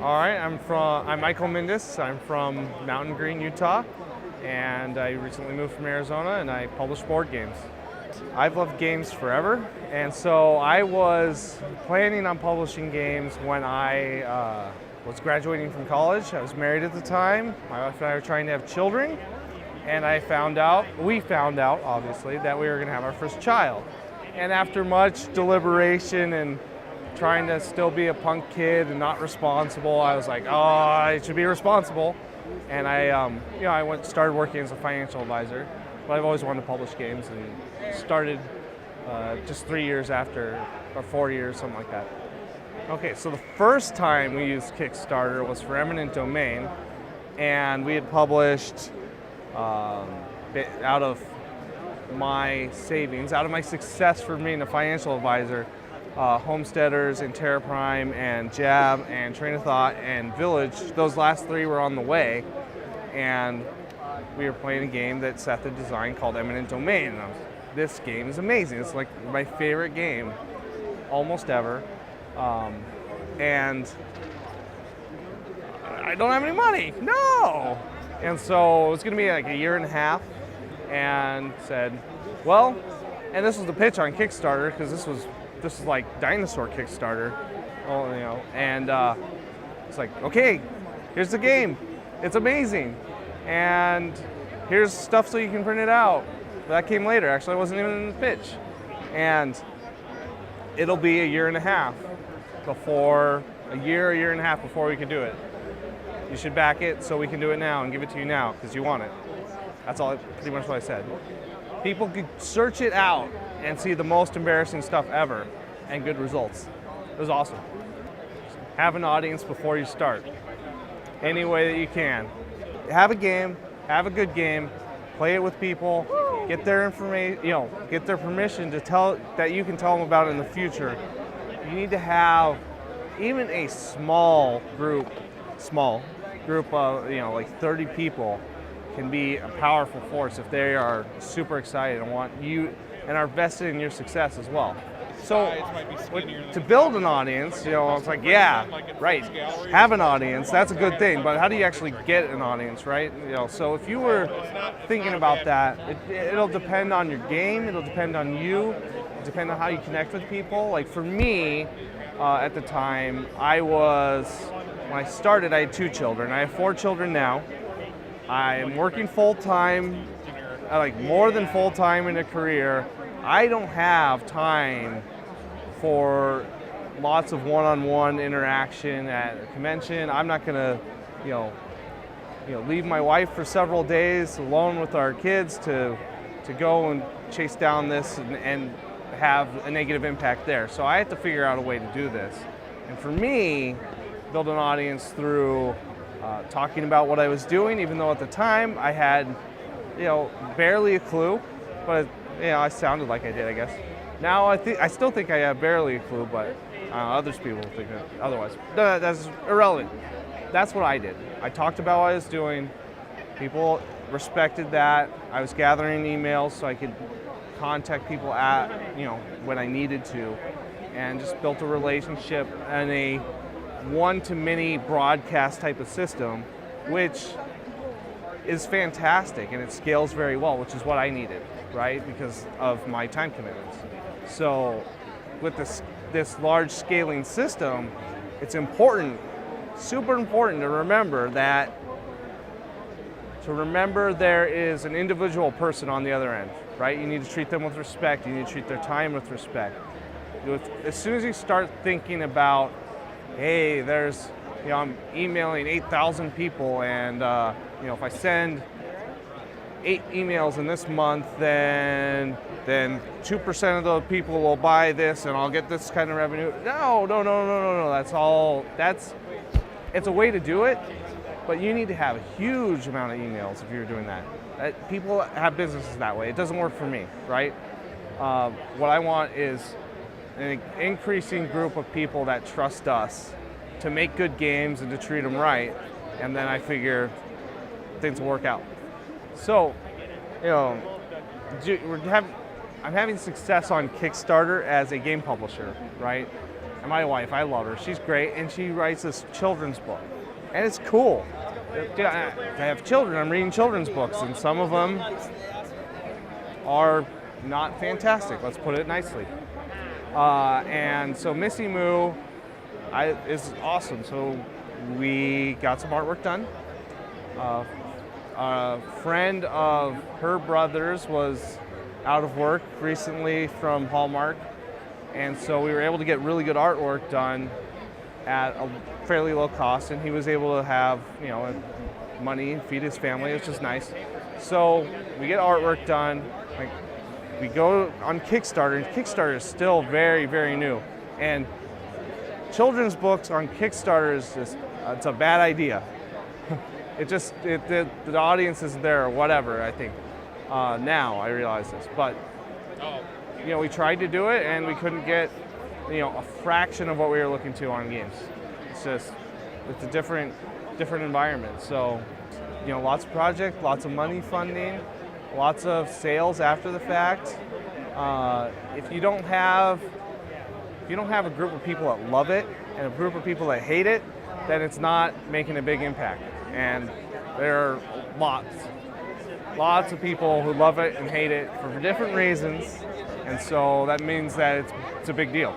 All right, I'm Michael Mindis. I'm from Mountain Green, Utah, and I recently moved from Arizona, and I publish board games. I've loved games forever, and so I was planning on publishing games when I was graduating from college. I was married at the time. My wife and I were trying to have children, and we found out, obviously, that we were going to have our first child. And after much deliberation and trying to still be a punk kid and not responsible, I was like, oh, I should be responsible. And I started working as a financial advisor, but I've always wanted to publish games and started just 3 years after, or 4 years, something like that. Okay, so the first time we used Kickstarter was for Eminent Domain, and we had published out of my savings, out of my success for being a financial advisor, Homesteaders and Terra Prime and Jab and Train of Thought and Village. Those last three were on the way, and we were playing a game that Seth had designed called Eminent Domain. And this game is amazing. It's like my favorite game almost ever, and I don't have any money. No! And so it was going to be like a year and a half, and said, well, and this was the pitch on Kickstarter, because this is like dinosaur Kickstarter, and it's like, okay, here's the game, it's amazing, and here's stuff so you can print it out. That came later, actually. I wasn't even in the pitch, and it'll be a year and a half before we can do it. You should back it so we can do it now and give it to you now because you want it. That's all, pretty much what I said. People could search it out and see the most embarrassing stuff ever and good results. It was awesome. Have an audience before you start. Any way that you can. Have a game, have a good game, play it with people, get their information, get their permission to tell that you can tell them about it in the future. You need to have even a small group of, like 30 people can be a powerful force if they are super excited and want you and are vested in your success as well. So to build an audience, it's like, yeah, right, have an audience, that's a good thing, but how do you actually get an audience, right? So if you were thinking about that, it'll depend on your game, it'll depend on you, it'll depend on how you connect with people. Like for me, at the time, when I started, I had 2 children. I have 4 children now. I am working full-time, like more than full-time in a career. I don't have time for lots of one-on-one interaction at a convention. I'm not gonna, leave my wife for several days alone with our kids to go and chase down this and have a negative impact there. So I have to figure out a way to do this. And for me, build an audience through talking about what I was doing, even though at the time I had, barely a clue, but I sounded like I did, I guess. Now I still think I have barely a clue, but others people think otherwise. That's irrelevant. That's what I did. I talked about what I was doing. People respected that. I was gathering emails so I could contact people when I needed to, and just built a relationship and a one-to-many broadcast type of system, which is fantastic, and it scales very well, which is what I needed, right, because of my time commitments. So with this large scaling system, it's important, super important to remember there is an individual person on the other end, right? You need to treat them with respect, you need to treat their time with respect. As soon as you start thinking about, hey, I'm emailing 8,000 people, and if I send 8 emails in this month, then 2% of the people will buy this, and I'll get this kind of revenue. No. It's a way to do it, but you need to have a huge amount of emails if you're doing that. People have businesses that way. It doesn't work for me, right? What I want is an increasing group of people that trust us to make good games and to treat them right, and then I figure things will work out. So, I'm having success on Kickstarter as a game publisher, right? And my wife, I love her. She's great, and she writes this children's book, and it's cool. I have children. I'm reading children's books, and some of them are not fantastic. Let's put it nicely. And so Missy Moo is awesome. So we got some artwork done. A friend of her brother's was out of work recently from Hallmark, and so we were able to get really good artwork done at a fairly low cost, and he was able to have, you know, money, feed his family, which is nice. So we get artwork done, like, we go on Kickstarter, and Kickstarter is still very, very new. And children's books on Kickstarter is just, it's a bad idea. The audience isn't there or whatever, I think. Now I realize this, but you know, we tried to do it and we couldn't get, you know, a fraction of what we were looking to on games. It's a different environment. So, you know, lots of projects, lots of money funding, lots of sales after the fact. If you don't have a group of people that love it and a group of people that hate it, then it's not making a big impact. And there are lots of people who love it and hate it for different reasons, and so that means that it's a big deal.